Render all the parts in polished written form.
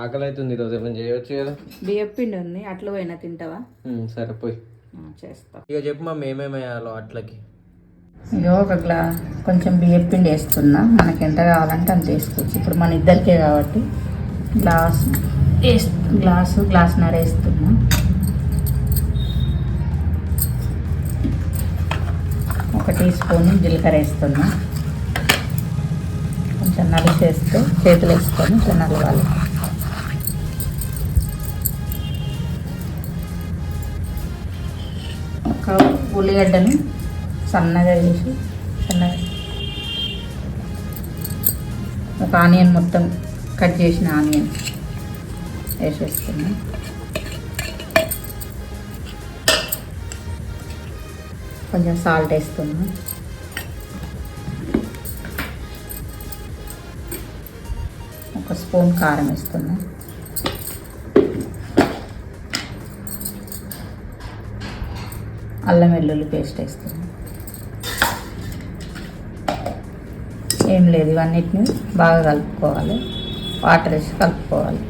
ఆకలి అవుతుంది ఈరోజు ఏమైనా చేయవచ్చు కదా. బియ్యం పిండి ఉంది, అట్లు పోయినా తింటావా? సరే పోయి చేస్తా. ఇక చెప్పు మా ఏమేమి వేయాలో అట్లకి. ఇగో కొంచెం బియ్యం పిండి వేస్తున్నా, మనకి ఎంత కావాలంటే అంత వేసుకోవచ్చు. ఇప్పుడు మన ఇద్దరికే కాబట్టి గ్లాసున్నర వేస్తున్నా. ఒక టీ స్పూన్ జీలకర్ర వేస్తున్నా. కొంచెం నలిసేస్తే చేతులు వేసుకొని ఇట్లా నలవాలి. ఒక ఉల్లిగడ్డని సన్నగా వేసి ఒక ఆనియన్ మొత్తం కట్ చేసిన ఆనియన్ వేసేస్తున్నాం. కొంచెం సాల్ట్ వేస్తున్నాం. ఒక స్పూన్ కారం వేస్తున్నాం. అల్లం వెల్లుల్లి పేస్ట్ వేస్తున్నాం. ఏం లేదు, ఇవన్నిటిని బాగా కలుపుకోవాలి. వాటర్ వేసి కలుపుకోవాలి.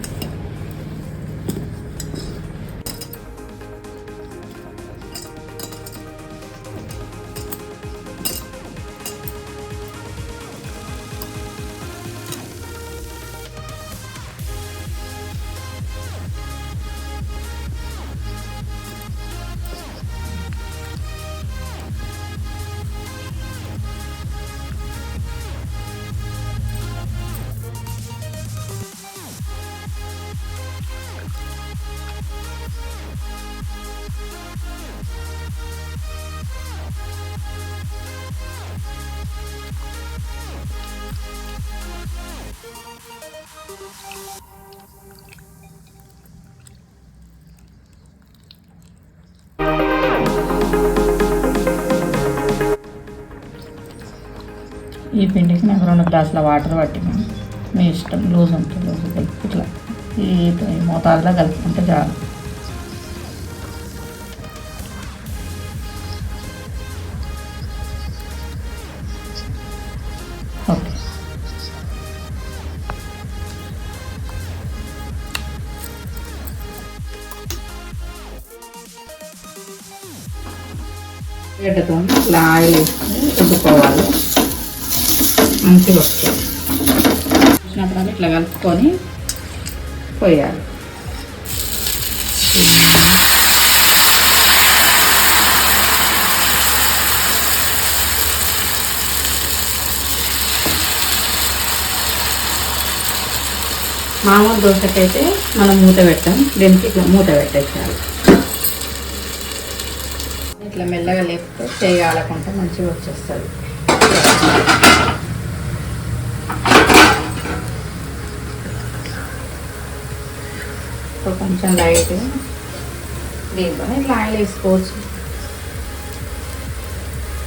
ఈ పిండికి నాకు 2 గ్లాసుల వాటర్ పట్టినాను. మీ ఇష్టం, లూజ్ ఉంటే లూజ్ కలిపి ఇట్లా ఈ మోతాదులో కలుపుకుంటే చాలు. ఓకే, గడ్డతో ఇట్లా ఆయిల్ వేసుకొని రుద్దుకోవాలి. మంచిగా వస్తుంది. వచ్చిన తర్వాత ఇట్లా కలుపుకొని పోయాలి. మామూలు దోశకైతే మనం మూత పెట్టాం, దీనికి ఇట్లా మూత పెట్టేసాలి. ఇట్లా మెల్లగా లేపితే చేయాలకుంటే మంచిగా వచ్చేస్తుంది. కొంచెం లైట్ దీంట్లో ఇట్లా ఆయిల్ వేసుకోవచ్చు.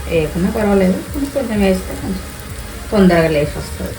వేయకుండా పర్వాలేదు, కొంచెం వేస్తే కొంచెం తొందరగా లేచి వస్తుంది.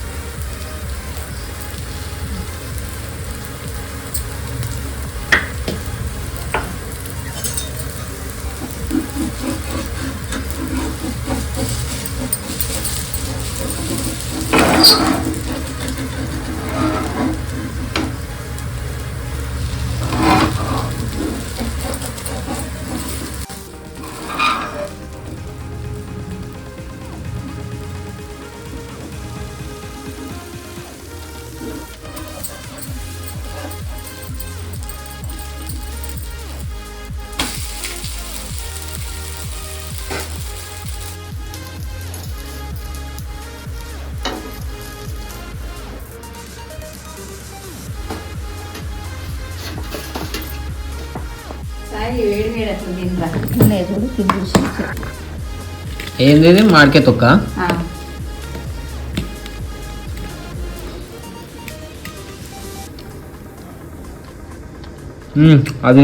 ఏంది మాడికే తొక్క? అది